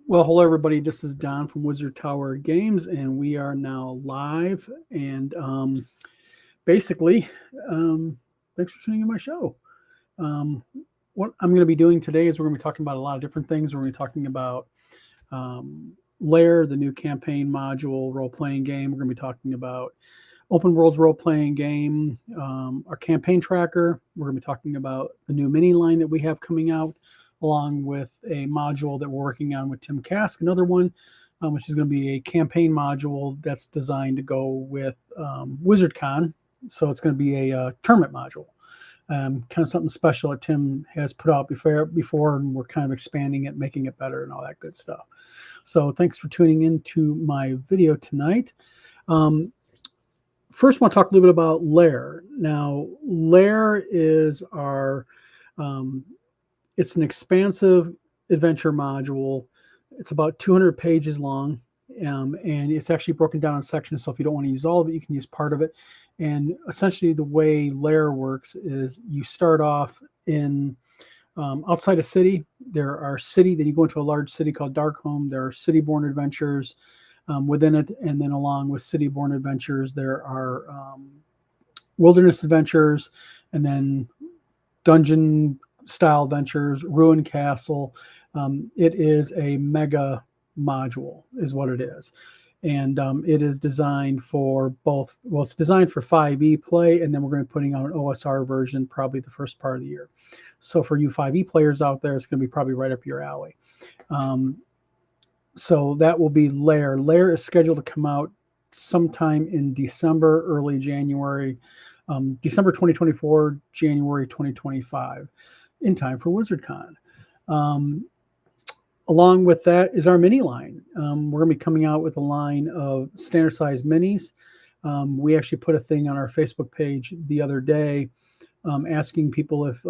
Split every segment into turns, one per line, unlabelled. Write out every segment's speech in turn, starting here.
Well, hello everybody. This is Don from Wizard Tower Games, and we are now live. And basically, thanks for tuning in my show. Um, what I'm going to be doing today is we're going to be talking about a lot of different things. We're going to be talking about Lair, the new campaign module role playing game. We're going to be talking about Open Worlds role playing game, our campaign tracker. We're going to be talking about the new mini line that we have coming out, along with a module that we're working on with Tim Kask, another one, which is going to be a campaign module that's designed to go with WizardCon. So it's going to be a tournament module. Kind of something special that Tim has put out before, and we're kind of expanding it, making it better, and all that good stuff. So thanks for tuning in to my video tonight. First, I want to talk a little bit about Lair. Now, Lair is it's an expansive adventure module. It's about 200 pages long, and it's actually broken down in sections. So if you don't want to use all of it, you can use part of it. And essentially, the way Lair works is you start off in outside a city. There are then you go into a large city called Darkholme. There are city-born adventures within it, and then along with city-born adventures, there are wilderness adventures, and then dungeon style adventures, ruin castle. It is a mega module is what it is, and it is designed for both. Well, it's designed for 5e play, and then we're going to be putting out an OSR version probably the first part of the year. So for you 5e players out there, it's going to be probably right up your alley. So that will be Lair. Lair is scheduled to come out sometime in December, early January, December 2024, January 2025, in time for WizardCon. Along with that is our mini line. We're going to be coming out with a line of standard size minis. We actually put a thing on our Facebook page the other day asking people if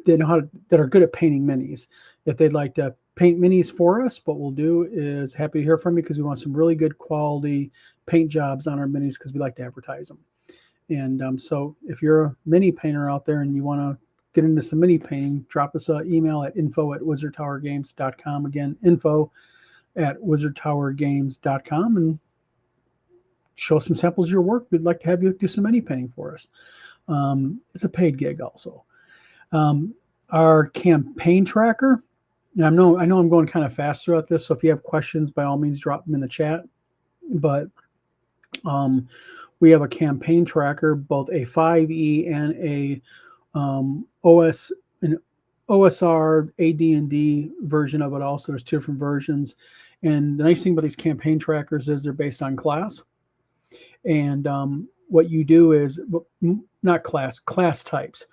they know that are good at painting minis, if they'd like to paint minis for us. What we'll do is happy to hear from you, because we want some really good quality paint jobs on our minis, because we like to advertise them. And so if you're a mini painter out there and you want to get into some mini painting, drop us an email at info@wizardtowergames.com. Again, info@wizardtowergames.com, and show some samples of your work. We'd like to have you do some mini painting for us. It's a paid gig also. Our campaign tracker, and I know I'm going kind of fast throughout this, so if you have questions, by all means, drop them in the chat. But we have a campaign tracker, both a 5e and a an OSR AD&D version of it. Also, there's two different versions. And the nice thing about these campaign trackers is they're based on class. And what you do is, not class types,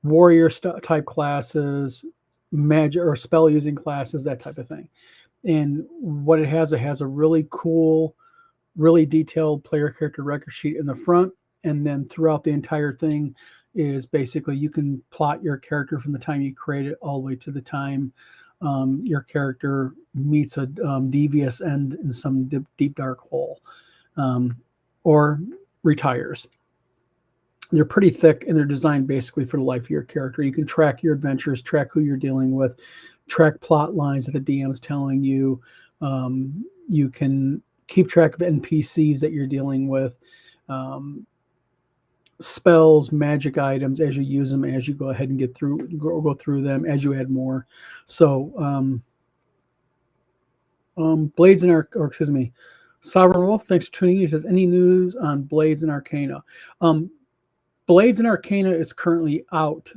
warrior type classes, magic or spell using classes, that type of thing. And what it has a really cool, really detailed player character record sheet in the front, and then throughout the entire thing is basically you can plot your character from the time you create it all the way to the time your character meets a devious end in some deep dark hole, or retires. They're pretty thick, and they're designed basically for the life of your character. You can track your adventures, track who you're dealing with, track plot lines that the DM's telling you. You can keep track of NPCs that you're dealing with, spells, magic items as you use them, as you go ahead and go through them, as you add more. So Blades and Sovereign Wolf, thanks for tuning in. He says, any news on Blades and Arcana? Blades and Arcana is currently out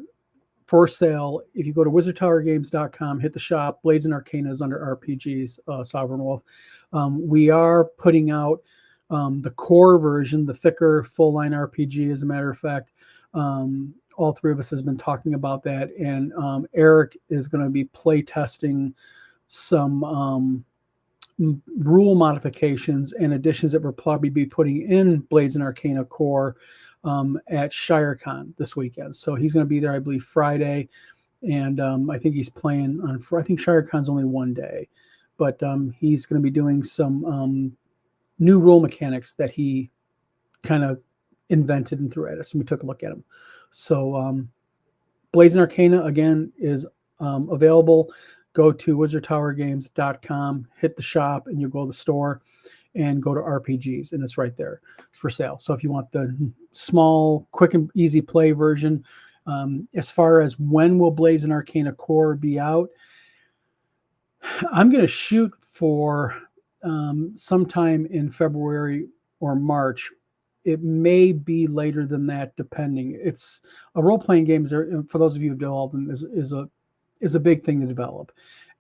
for sale. If you go to wizardtowergames.com, hit the shop, Blades and Arcana is under RPGs, Sovereign Wolf. We are putting out the core version, the thicker full-line RPG, as a matter of fact. All three of us has been talking about that, and Eric is going to be play testing some rule modifications and additions that we'll probably be putting in Blades and Arcana core at ShireCon this weekend. So he's going to be there, I believe, Friday, and I think he's playing on. I think ShireCon's only one day, but he's going to be doing some new rule mechanics that he kind of invented and threw at us, and we took a look at them. So Blades and Arcana, again, is available. go to wizardtowergames.com, hit the shop, and you'll go to the store and go to RPGs, and it's right there for sale. So if you want the small, quick, and easy play version, as far as when will Blades and Arcana Core be out, I'm going to shoot for sometime in February or March. It may be later than that, depending. It's a role-playing game. For those of you who've developed them, is a big thing to develop,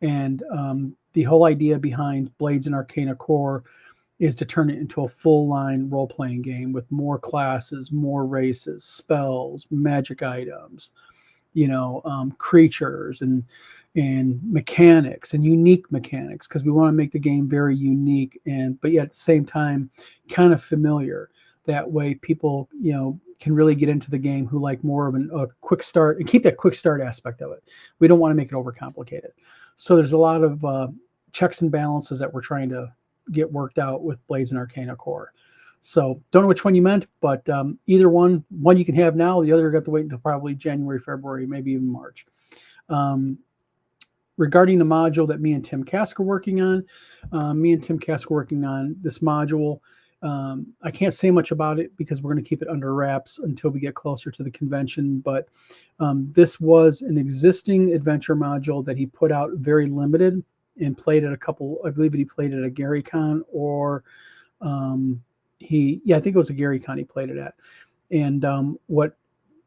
and the whole idea behind Blades and Arcana Core is to turn it into a full-line role-playing game with more classes, more races, spells, magic items, creatures, and mechanics, and unique mechanics, because we want to make the game very unique, but yet at the same time kind of familiar. That way people can really get into the game who like more of a quick start, and keep that quick start aspect of it. We don't want to make it overcomplicated. So there's a lot of checks and balances that we're trying to get worked out with Blades and Arcana Core. So don't know which one you meant, but either one you can have now, the other got to wait until probably January, February, maybe even March. Regarding the module that me and Tim Kask are working on, this module. I can't say much about it because we're going to keep it under wraps until we get closer to the convention. But this was an existing adventure module that he put out very limited and played at a couple. I believe he played at a GaryCon, or I think it was a GaryCon he played it at. And what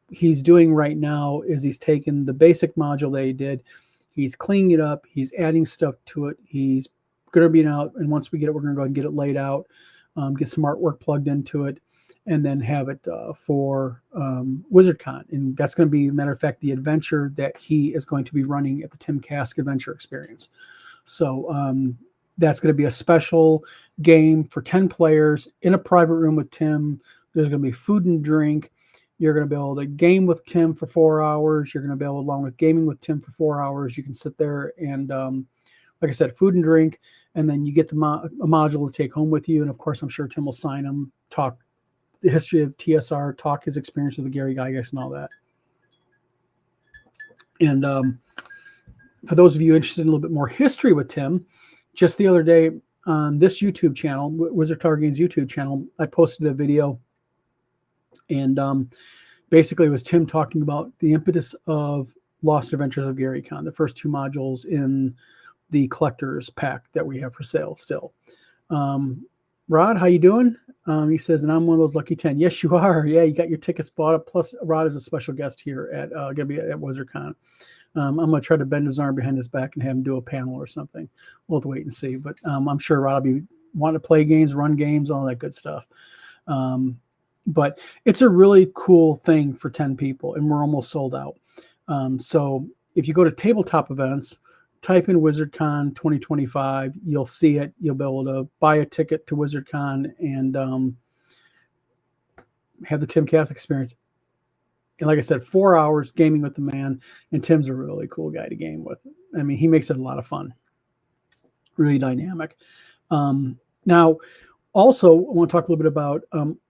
he's doing right now is he's taken the basic module that he did. He's cleaning it up. He's adding stuff to it. He's going to be out, and once we get it, we're going to go ahead and get it laid out, get some artwork plugged into it, and then have it for WizardCon. And that's going to be, matter of fact, the adventure that he is going to be running at the Tim Kask Adventure Experience. So that's going to be a special game for 10 players in a private room with Tim. There's going to be food and drink. You're going to be able to game with Tim for 4 hours. You're going to be able, along with gaming with Tim for 4 hours, you can sit there and, like I said, food and drink, and then you get a module to take home with you. And of course, I'm sure Tim will sign them, talk the history of TSR, talk his experience with the Gary Gygax and all that. And for those of you interested in a little bit more history with Tim, just the other day on this YouTube channel, Wizard Tower Games YouTube channel, I posted a video, and basically it was Tim talking about the impetus of Lost Adventures of Gary Con, the first 2 modules in the collector's pack that we have for sale still. Rod, how you doing? He says, and I'm one of those lucky 10. Yes, you are. Yeah, you got your tickets bought up. Plus, Rod is a special guest here at gonna be at WizardCon. I'm gonna try to bend his arm behind his back and have him do a panel or something. We'll have to wait and see. But I'm sure Rod will be wanting to play games, run games, all that good stuff. But it's a really cool thing for 10 people, and we're almost sold out. So if you go to tabletop events, type in WizardCon 2025, you'll see it. You'll be able to buy a ticket to WizardCon and have the Tim Kask experience. And like I said, 4 hours gaming with the man, and Tim's a really cool guy to game with. I mean, he makes it a lot of fun, really dynamic. Now, also, I want to talk a little bit about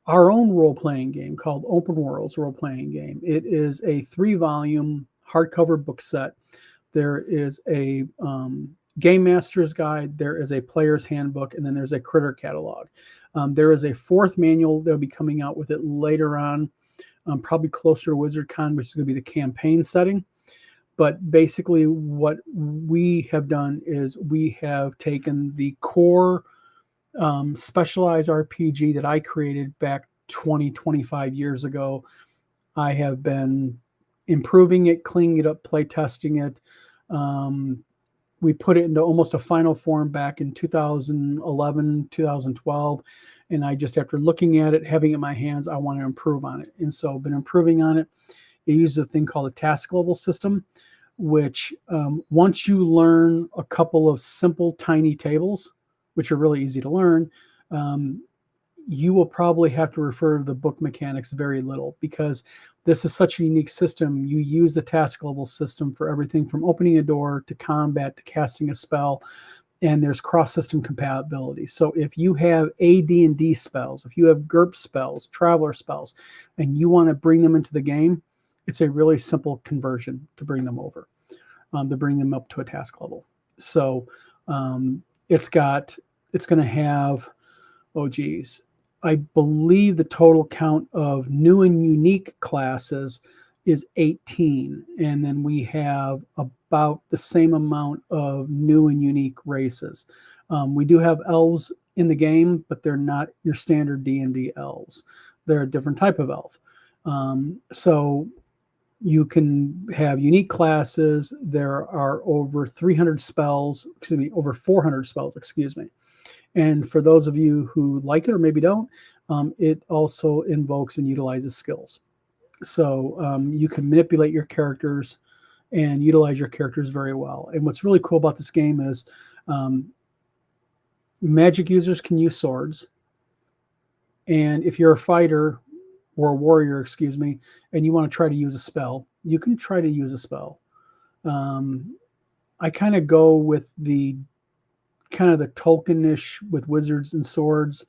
our own role-playing game called Open Worlds Role-Playing Game. It is a 3-volume hardcover book set. There is a Game Master's Guide, there is a Player's Handbook, and then there's a Critter Catalog. There is a 4th manual that will be coming out with it later on, probably closer to WizardCon, which is going to be the campaign setting. But basically what we have done is we have taken the core specialized RPG that I created back 25 years ago. I have been improving it, cleaning it up, play testing it. We put it into almost a final form back in 2011, 2012. And I just, after looking at it, having it in my hands, I want to improve on it. And so I've been improving on it. It uses a thing called a task level system, which once you learn a couple of simple, tiny tables, which are really easy to learn, you will probably have to refer to the book mechanics very little, because this is such a unique system. You use the task level system for everything from opening a door to combat to casting a spell, and there's cross-system compatibility. So if you have AD&D spells, if you have GURP spells, Traveler spells, and you want to bring them into the game, it's a really simple conversion to bring them over. to bring them up to a task level. So it's going to have, oh geez, I believe the total count of new and unique classes is 18, and then we have about the same amount of new and unique races. We do have elves in the game, but they're not your standard D&D elves. They're a different type of elf. So you can have unique classes. There are over 300 spells, over 400 spells, And for those of you who like it or maybe don't, it also invokes and utilizes skills. So you can manipulate your characters and utilize your characters very well. And what's really cool about this game is magic users can use swords. And if you're a fighter or a warrior, and you want to try to use a spell, you can try to use a spell. I kind of go with the Tolkien-ish with wizards and swords.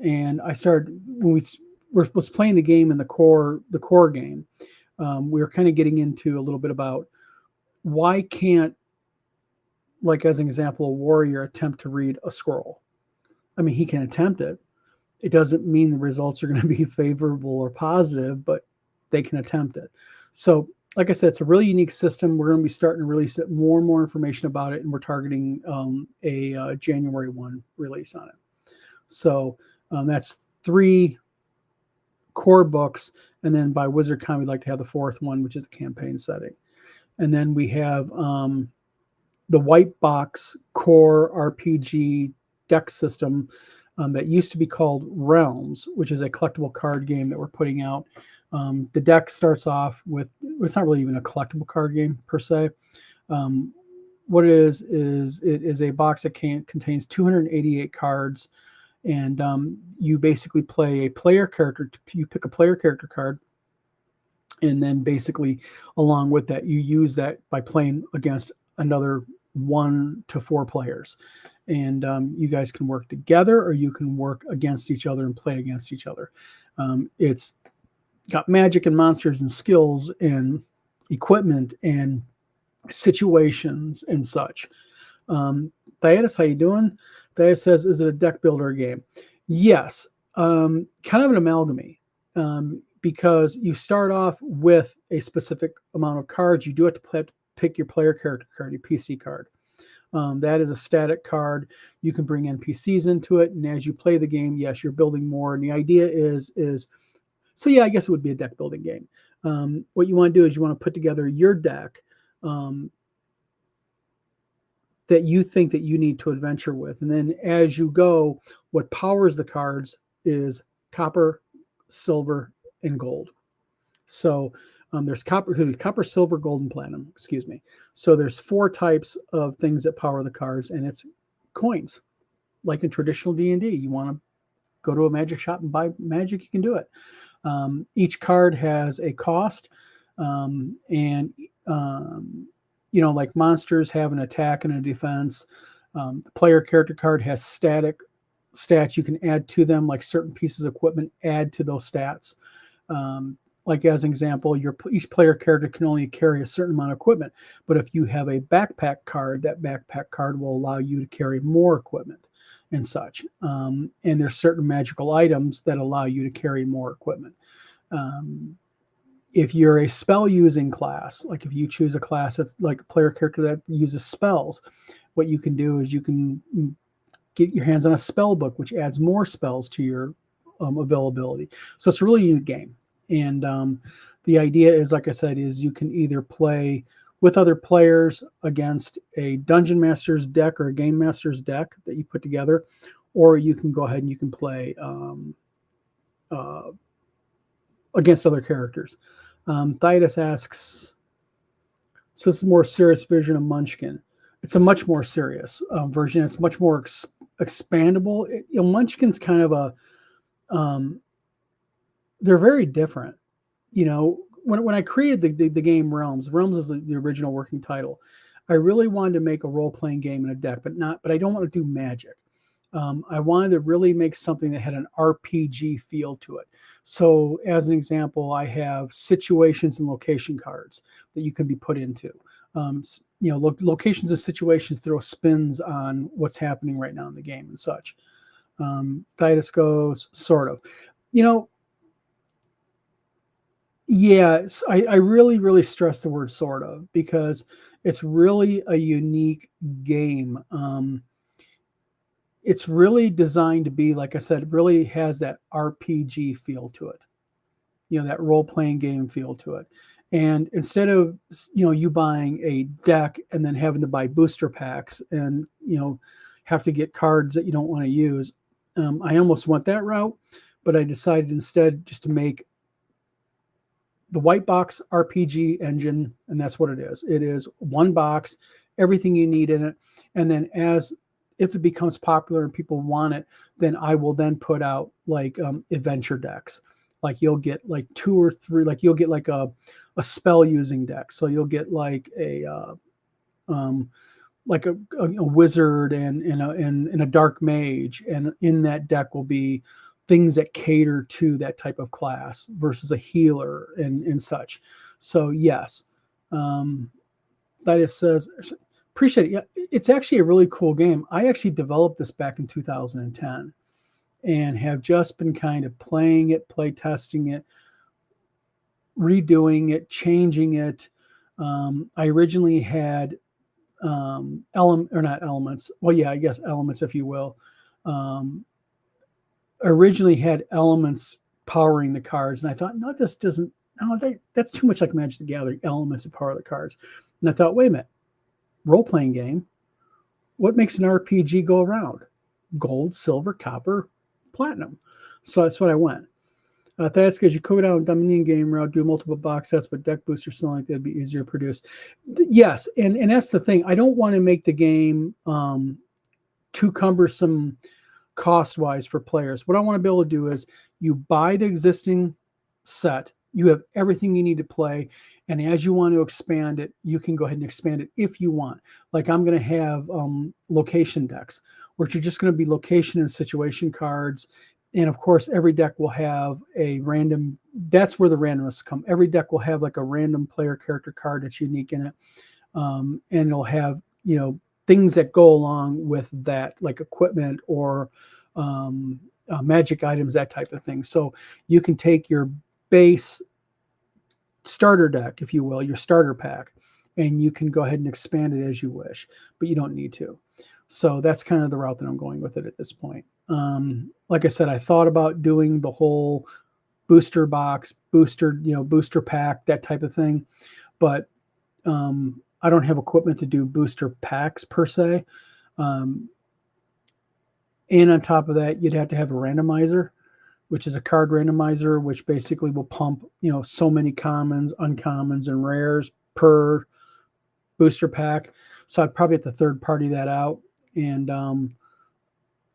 And I started, when we was playing the game in the core game, we were kind of getting into a little bit about why can't, like as an example, a warrior attempt to read a scroll. I mean, he can attempt it. It doesn't mean the results are going to be favorable or positive, but they can attempt it. So, like I said, it's a really unique system. We're going to be starting to release it, more and more information about it, and we're targeting a January 1 release on it. So that's 3 core books, and then by WizardCon, we'd like to have the 4th one, which is the campaign setting. And then we have the white box core RPG deck system that used to be called Realms, which is a collectible card game that we're putting out. The deck starts off with, it's not really even a collectible card game per se. What it is a box that contains 288 cards, and you basically play a player character. You pick a player character card, and then basically along with that, you use that by playing against another 1 to 4 players. And you guys can work together, or you can work against each other and play against each other. It's got magic and monsters and skills and equipment and situations and such. Thaddeus, how you doing? Thaddeus says, is it a deck builder game? Yes, kind of an amalgamy, because you start off with a specific amount of cards. You do have to pick your player character card, your PC card. That is a static card. You can bring NPCs into it, and as you play the game, yes, you're building more. And the idea is so yeah, I guess it would be a deck building game. What you want to do is you want to put together your deck that you think that you need to adventure with, and then as you go, what powers the cards is copper, silver, and gold. So there's copper, silver, gold, and platinum. So there's 4 types of things that power the cards, and it's coins. Like in traditional D&D, you want to go to a magic shop and buy magic, you can do it. Each card has a cost, and like monsters have an attack and a defense. The player character card has static stats you can add to them, like certain pieces of equipment add to those stats. Like as an example, each player character can only carry a certain amount of equipment. But if you have a backpack card, that backpack card will allow you to carry more equipment and such. And there's certain magical items that allow you to carry more equipment. If you're a spell-using class, like if you choose a class that's like a player character that uses spells, what you can do is you can get your hands on a spell book, which adds more spells to your availability. So it's a really unique game. And the idea is, like I said, is you can either play with other players against a dungeon master's deck or a game master's deck that you put together, or you can go ahead and you can play against other characters. Thydus asks, so this is a more serious version of Munchkin. It's a much more serious version. It's much more expandable. Munchkin's kind of a they're very different. When I created the game Realms is the original working title. I really wanted to make a role-playing game in a deck, but I don't want to do magic. I wanted to really make something that had an RPG feel to it. So as an example, I have situations and location cards that you can be put into. locations and situations throw spins on what's happening right now in the game and such. Titus goes, sort of. Yes, I really, really stress the word sort of, because it's really a unique game. It's really designed to be, like I said, it really has that RPG feel to it, that role-playing game feel to it. And instead of, you buying a deck and then having to buy booster packs and, have to get cards that you don't want to use, I almost went that route, but I decided instead just to make the white box RPG engine, and that's what it is. It is one box, everything you need in it, and then if it becomes popular and people want it, then I will then put out like adventure decks. Like you'll get like 2 or 3, like you'll get like a spell using deck. So you'll get like a wizard and a dark mage, and in that deck will be things that cater to that type of class versus a healer and such. So yes, that says, appreciate it. Yeah, it's actually a really cool game. I actually developed this back in 2010 and have just been kind of playing it, play testing it, redoing it, changing it. I originally had elements. Well, yeah, I guess elements, if you will. Originally had elements powering the cards, and I thought, no, this doesn't. No, that's too much like Magic the Gathering. Elements that power the cards, and I thought, wait a minute, role-playing game. What makes an RPG go around? Gold, silver, copper, platinum. So that's what I went. That's because you go down Dominion game route, do multiple box sets, but deck boosters, something like that'd be easier to produce. Yes, and that's the thing. I don't want to make the game too cumbersome cost-wise for players. What I want to be able to do is you buy the existing set, you have everything you need to play, and as you want to expand it, you can go ahead and expand it if you want. Like I'm going to have location decks, which are just going to be location and situation cards. And of course, every deck will have a random, that's where the randomness come. Every deck will have like a random player character card that's unique in it. And it'll have, things that go along with that, like equipment or magic items, that type of thing. So you can take your base starter deck, if you will, your starter pack, and you can go ahead and expand it as you wish, but you don't need to. So that's kind of the route that I'm going with it at this point. Like I said, I thought about doing the whole booster box, booster pack, that type of thing, but I don't have equipment to do booster packs per se. And on top of that, you'd have to have a randomizer, which is a card randomizer, which basically will pump, so many commons, uncommons, and rares per booster pack. So I'd probably have to third party that out, and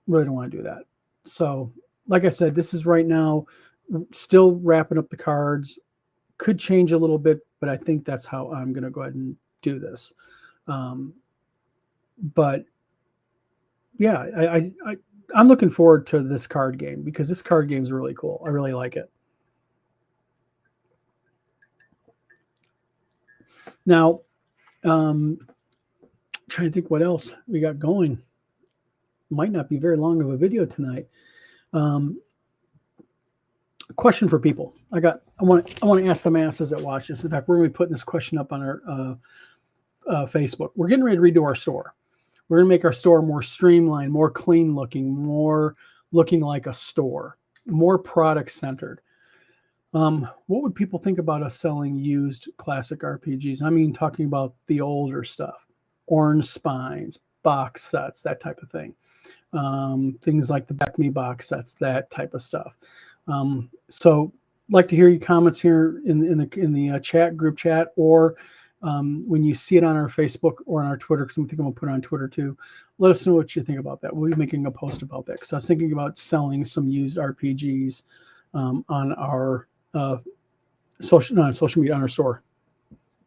really don't want to do that. So like I said, this is right now still wrapping up the cards. Could change a little bit, but I think that's how I'm going to go ahead and do this. But yeah, I'm looking forward to this card game because this card game is really cool. I really like it. Now, trying to think what else we got going. Might not be very long of a video tonight. Question for people. I want to ask the masses that watch this. In fact, we're going to be putting this question up on our Facebook. We're getting ready to redo our store. We're going to make our store more streamlined, more clean looking, more looking like a store, more product centered. What would people think about us selling used classic RPGs? I mean, talking about the older stuff, Orange Spines, box sets, that type of thing. Things like the Back Me box sets, that type of stuff. So like to hear your comments here in the chat, group chat, or when you see it on our Facebook or on our Twitter, because I think I'm going to put it on Twitter too. Let us know what you think about that. We'll be making a post about that because I was thinking about selling some used RPGs on our social media, on our store,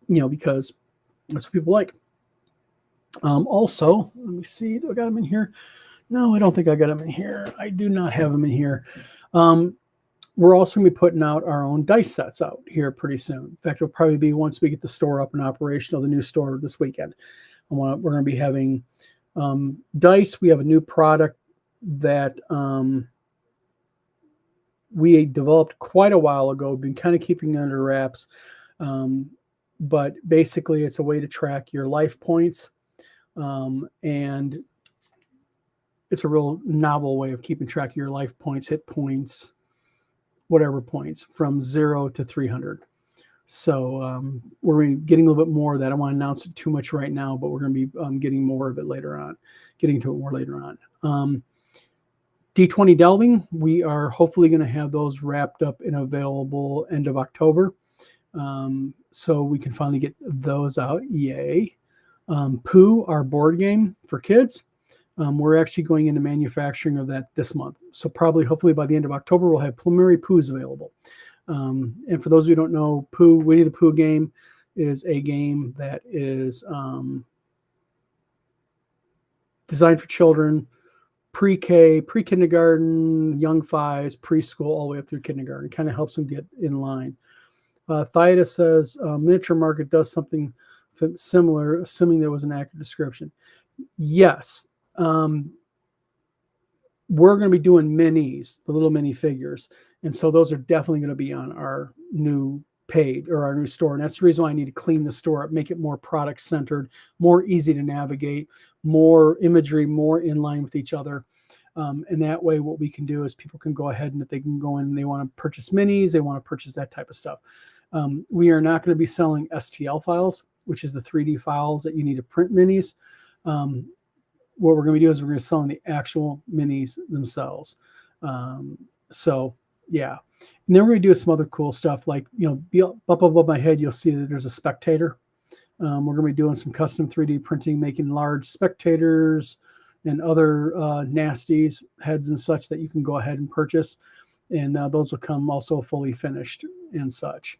because that's what people like. Also, let me see. Do I got them in here? No, I don't think I got them in here. I do not have them in here. We're also going to be putting out our own dice sets out here pretty soon. In fact, it'll probably be once we get the store up and operational, the new store this weekend. We're going to be having dice. We have a new product that we developed quite a while ago. Been kind of keeping it under wraps. But basically, it's a way to track your life points. And it's a real novel way of keeping track of your life points, hit points, whatever points, from 0 to 300. So we're getting a little bit more of that. I don't want to announce it too much right now, but we're going to be getting more of it later on, getting to it more later on. D20 Delving, we are hopefully going to have those wrapped up and available end of October. So we can finally get those out. Yay. Pooh, our board game for kids. We're actually going into manufacturing of that this month. So probably, hopefully by the end of October, we'll have preliminary Poohs available. And for those of you who don't know, Pooh, Winnie the Pooh game is a game that is designed for children, pre-K, pre-kindergarten, young fives, preschool, all the way up through kindergarten. Kind of helps them get in line. Thaidas says, Miniature Market does something similar, assuming there was an accurate description. Yes. We're going to be doing minis, the little mini figures. And so those are definitely going to be on our new page or our new store. And that's the reason why I need to clean the store up, make it more product centered, more easy to navigate, more imagery, more in line with each other. And that way what we can do is people can go ahead and if they can go in and they want to purchase minis, they want to purchase that type of stuff. We are not going to be selling STL files, which is the 3D files that you need to print minis. What we're going to do is we're going to sell the actual minis themselves. So yeah. And then we're going to do some other cool stuff like, up above my head, you'll see that there's a spectator. We're going to be doing some custom 3D printing, making large spectators and other nasties, heads and such that you can go ahead and purchase. And those will come also fully finished and such.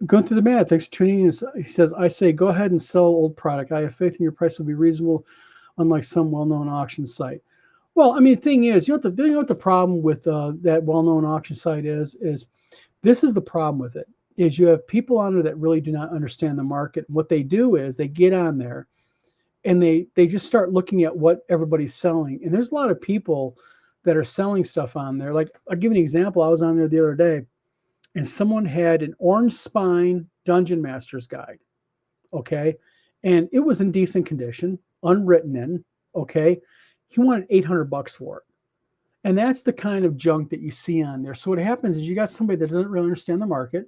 Going through the math, thanks for tuning in. He says, I say, go ahead and sell old product. I have faith in your price will be reasonable, unlike some well-known auction site. Well, I mean, the thing is, you know what the problem with that well-known auction site is this is the problem with it, is you have people on there that really do not understand the market. What they do is they get on there and they just start looking at what everybody's selling. And there's a lot of people that are selling stuff on there. Like, I'll give you an example. I was on there the other day, and someone had an orange spine Dungeon Master's guide, okay? And it was in decent condition, unwritten in, okay? He wanted $800 for it. And that's the kind of junk that you see on there. So what happens is you got somebody that doesn't really understand the market.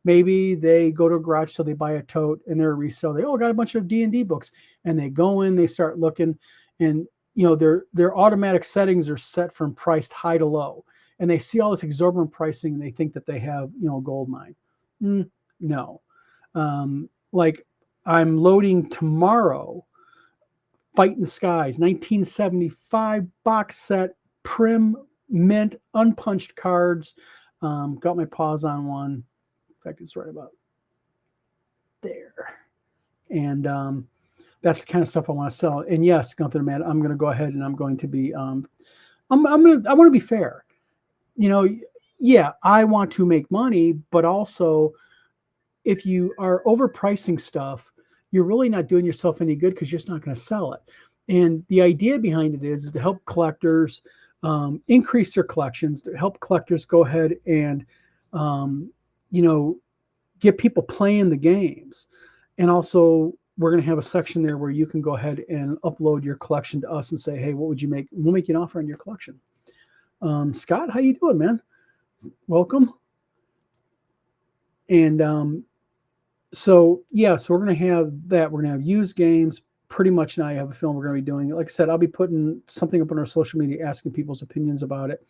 Maybe they go to a garage sale, they buy a tote, and they're a resale. They got a bunch of D&D books. And they go in, they start looking, and their automatic settings are set from priced high to low. And they see all this exorbitant pricing and they think that they have, a gold mine. No. Like I'm loading tomorrow, Fight in the Skies, 1975 box set, prim, mint, unpunched cards. Got my paws on one. In fact, it's right about there. And that's the kind of stuff I want to sell. And yes, Gunther, man, I'm going to go ahead and I'm going to be, I want to be fair. Yeah, I want to make money, but also if you are overpricing stuff, you're really not doing yourself any good because you're just not going to sell it. And the idea behind it is to help collectors increase their collections, to help collectors go ahead and, get people playing the games. And also we're going to have a section there where you can go ahead and upload your collection to us and say, hey, what would you make? We'll make you an offer on your collection. Scott, how you doing, man? Welcome. And so we're going to have that. We're going to have used games. Pretty much now I have a film we're going to be doing. Like I said, I'll be putting something up on our social media, asking people's opinions about it.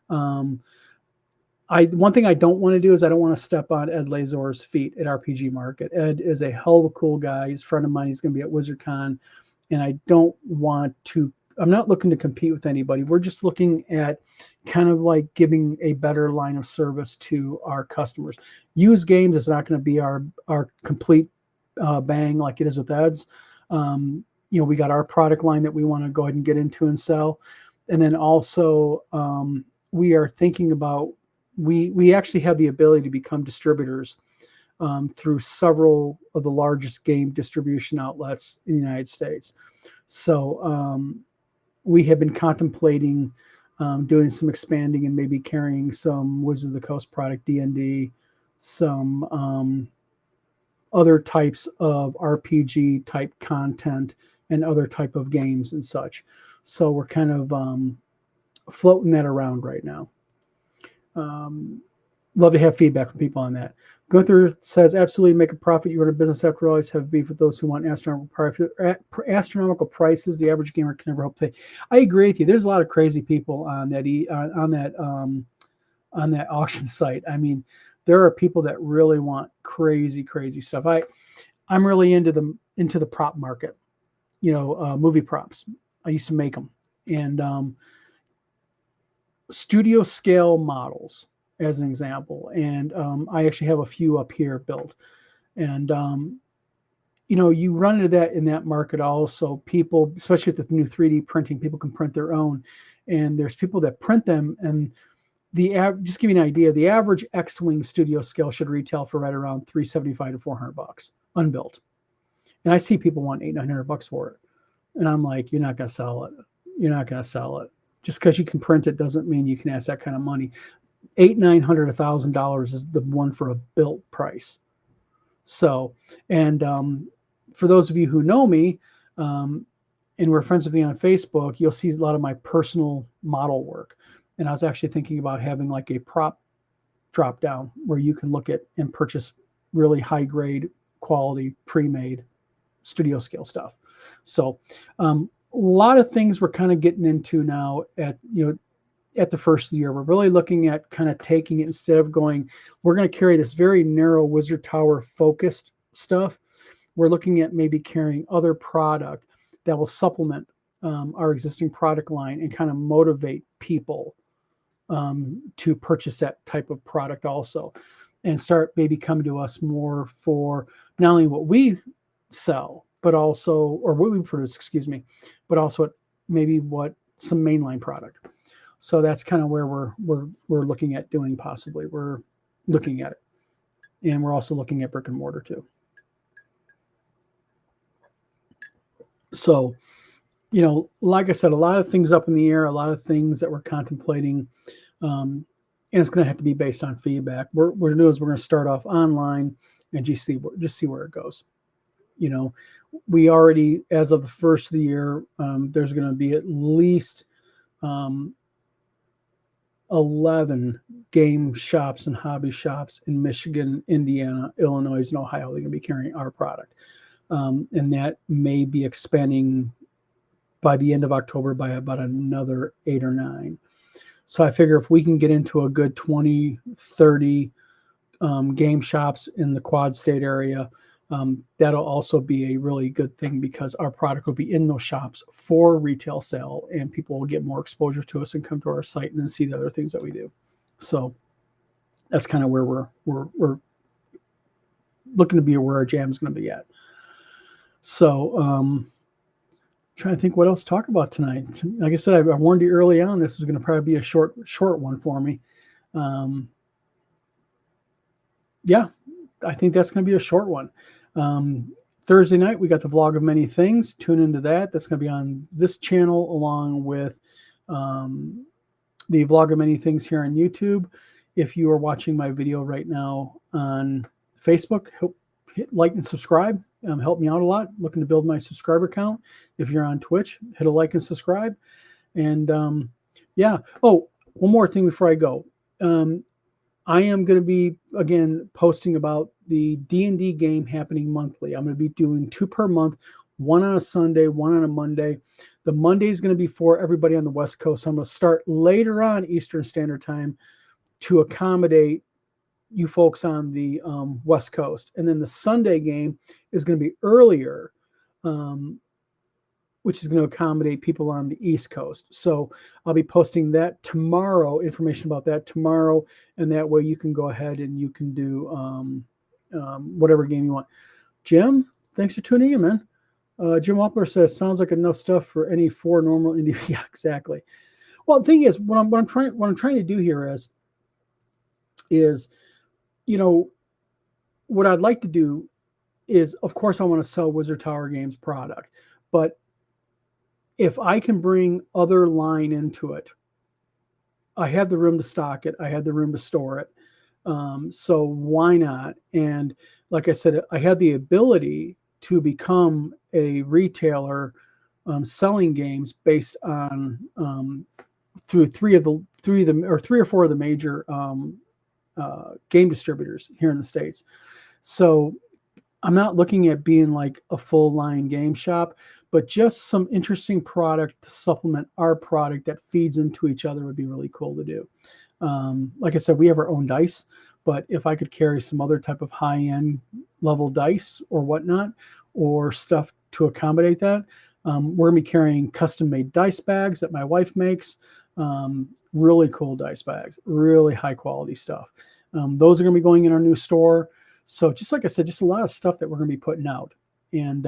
One thing I don't want to do is I don't want to step on Ed Lazor's feet at RPG Market. Ed is a hell of a cool guy. He's a friend of mine. He's going to be at WizardCon. And I'm not looking to compete with anybody. We're just looking at kind of like giving a better line of service to our customers. Used games is not going to be our complete bang like it is with Ed's. We got our product line that we want to go ahead and get into and sell. And then also we are thinking about, we actually have the ability to become distributors through several of the largest game distribution outlets in the United States. So we have been contemplating doing some expanding and maybe carrying some Wizards of the Coast product, D&D, some other types of RPG type content and other type of games and such. So we're kind of floating that around right now. Love to have feedback from people on that. Gunther says, absolutely make a profit. You run a business after all. Always have beef with those who want astronomical prices. The average gamer can never hope to pay. I agree with you. There's a lot of crazy people on that auction site. I mean, there are people that really want crazy stuff. I'm really into the prop market. Movie props. I used to make them, and studio scale models, as an example. And I actually have a few up here built. And, you run into that in that market also. People, especially with the new 3D printing, people can print their own. And there's people that print them. And just give you an idea, the average X-Wing studio scale should retail for right around $375 to $400 unbuilt. And I see people want $800-900 for it. And I'm like, you're not going to sell it. You're not going to sell it. Just because you can print it doesn't mean you can ask that kind of money. $800, $900, $1,000 is the one for a built price. So, and for those of you who know me, and we're friends with me on Facebook, you'll see a lot of my personal model work. And I was actually thinking about having like a prop drop down where you can look at and purchase really high grade quality pre-made studio scale stuff. So a lot of things we're kind of getting into now at the first of the year. We're really looking at kind of taking it, instead of going, we're going to carry this very narrow Wizard Tower focused stuff. We're looking at maybe carrying other product that will supplement our existing product line and kind of motivate people to purchase that type of product also, and start maybe coming to us more for not only what we sell, but also, or what we produce, but also maybe what some mainline product. So that's kind of where we're looking at doing. Possibly we're looking at it, and we're also looking at brick and mortar too. So, like I said, a lot of things up in the air, a lot of things that we're contemplating, and it's going to have to be based on feedback. We're going to start off online and just see where it goes. We already, as of the first of the year, there's going to be at least 11 game shops and hobby shops in Michigan, Indiana, Illinois, and Ohio. They're going to be carrying our product. And that may be expanding by the end of October by about another 8 or 9. So I figure if we can get into a good 20, 30 game shops in the Quad State area, that'll also be a really good thing, because our product will be in those shops for retail sale, and people will get more exposure to us and come to our site and then see the other things that we do. So that's kind of where we're looking to be, where our jam's going to be at. So trying to think what else to talk about tonight. Like I said, I warned you early on, this is going to probably be a short one for me. Yeah, I think that's going to be a short one. Thursday night, we got the Vlog of Many Things. Tune into that. That's going to be on this channel, along with the Vlog of Many Things here on YouTube. If you are watching my video right now on Facebook, hit like and subscribe. Help me out a lot. Looking to build my subscriber count. If you're on Twitch, hit a like and subscribe. And yeah. Oh, one more thing before I go. I am going to be, again, posting about the D&D game happening monthly. I'm going to be doing 2 per month, one on a Sunday, one on a Monday. The Monday is going to be for everybody on the West Coast. So I'm going to start later on Eastern Standard Time to accommodate you folks on the West Coast. And then the Sunday game is going to be earlier, which is going to accommodate people on the East Coast. So I'll be posting that tomorrow, information about that tomorrow, and that way you can go ahead and you can do whatever game you want. Jim, thanks for tuning in, man. Jim Wappler says, sounds like enough stuff for any 4 normal indie. Yeah, exactly. Well, the thing is, what I'm trying to do here is, you know, what I'd like to do is, of course, I want to sell Wizard Tower Games product, but if I can bring other line into it, I have the room to stock it. I have the room to store it. So why not? And like I said, I have the ability to become a retailer selling games based on through three or four of the major game distributors here in the States. So I'm not looking at being like a full line game shop, but just some interesting product to supplement our product that feeds into each other would be really cool to do. Like I said, we have our own dice, but if I could carry some other type of high end level dice or whatnot, or stuff to accommodate that, we're gonna be carrying custom made dice bags that my wife makes. Really cool dice bags, really high quality stuff. Those are gonna be going in our new store. So just like I said, just a lot of stuff that we're going to be putting out. And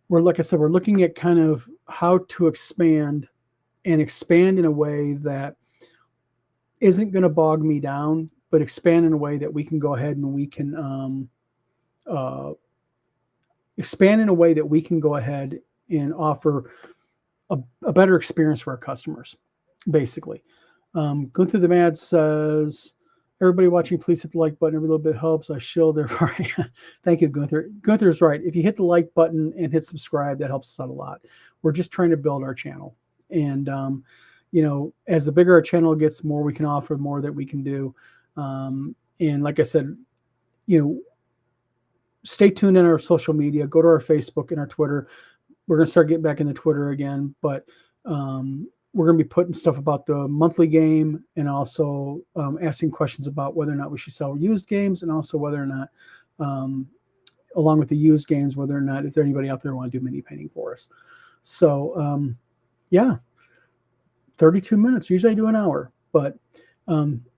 like I said, we're looking at kind of how to expand in a way that isn't going to bog me down, but expand in a way that we can go ahead and we can expand in a way that we can go ahead and offer a better experience for our customers, basically. Gunther the Mad says, everybody watching, please hit the like button. Every little bit helps. I shill there. Thank you, Gunther. Gunther's right. If you hit the like button and hit subscribe, that helps us out a lot. We're just trying to build our channel. And, you know, as the bigger our channel gets, more we can offer, more that we can do. And like I said, you know, stay tuned in our social media. Go to our Facebook and our Twitter. We're going to start getting back into Twitter again. But we're going to be putting stuff about the monthly game and also asking questions about whether or not we should sell used games, and also whether or not, along with the used games, whether or not if there anybody out there want to do mini painting for us. So, yeah, 32 minutes. Usually I do an hour, but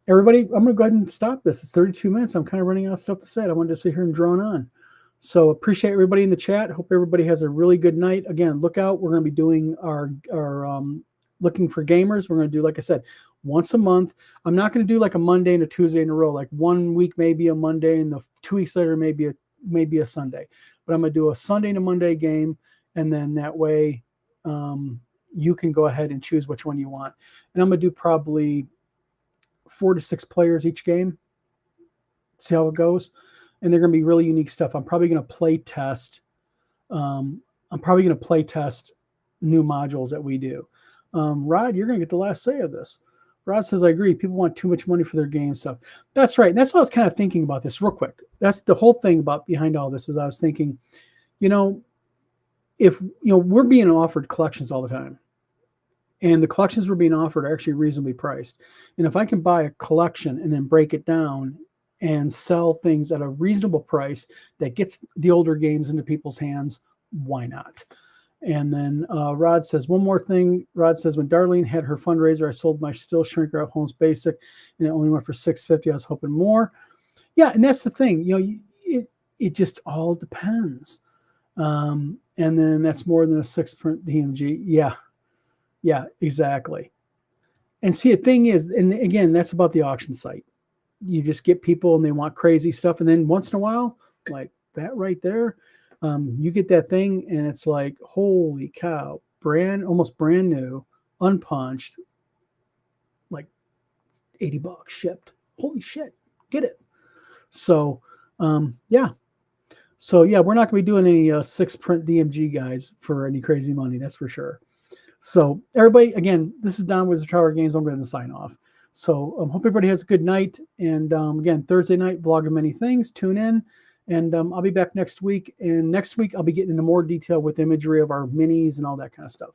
everybody, I'm going to go ahead and stop this. It's 32 minutes. I'm kind of running out of stuff to say. I wanted to sit here and drone on. So appreciate everybody in the chat. Hope everybody has a really good night. Again, look out. We're going to be doing our looking for gamers. We're going to do, like I said, once a month. I'm not going to do like a Monday and a Tuesday in a row. Like 1 week maybe a Monday, and the 2 weeks later maybe a Sunday. But I'm going to do a Sunday and a Monday game, and then that way you can go ahead and choose which one you want. And I'm going to do probably 4 to 6 players each game. See how it goes. And they're going to be really unique stuff. I'm probably going to play test. I'm probably going to play test new modules that we do. Rod, you're going to get the last say of this. Rod says, I agree. People want too much money for their game stuff. That's right. And that's what I was kind of thinking about this real quick. That's the whole thing about behind all this is I was thinking, you know, if, you know, we're being offered collections all the time, and the collections we're being offered are actually reasonably priced. And if I can buy a collection and then break it down and sell things at a reasonable price that gets the older games into people's hands, why not? And then Rod says, one more thing. Rod says, when Darlene had her fundraiser, I sold my still shrinker at Homes Basic, and it only went for $650. I was hoping more. Yeah, and that's the thing. You know, it just all depends. And then that's more than a 6-print DMG. Yeah, exactly. And see, the thing is, and again, that's about the auction site. You just get people and they want crazy stuff. And then once in a while, like that right there, you get that thing and it's like, holy cow, almost brand new, unpunched, like $80 shipped. Holy shit, get it. So, yeah. So, yeah, we're not going to be doing any 6-print DMG guys for any crazy money. That's for sure. So, everybody, again, this is Don Wizard Tower Games. I'm going to sign off. So, hope everybody has a good night. And again, Thursday night, vlog of many things. Tune in. And I'll be back next week. And next week, I'll be getting into more detail with imagery of our minis and all that kind of stuff.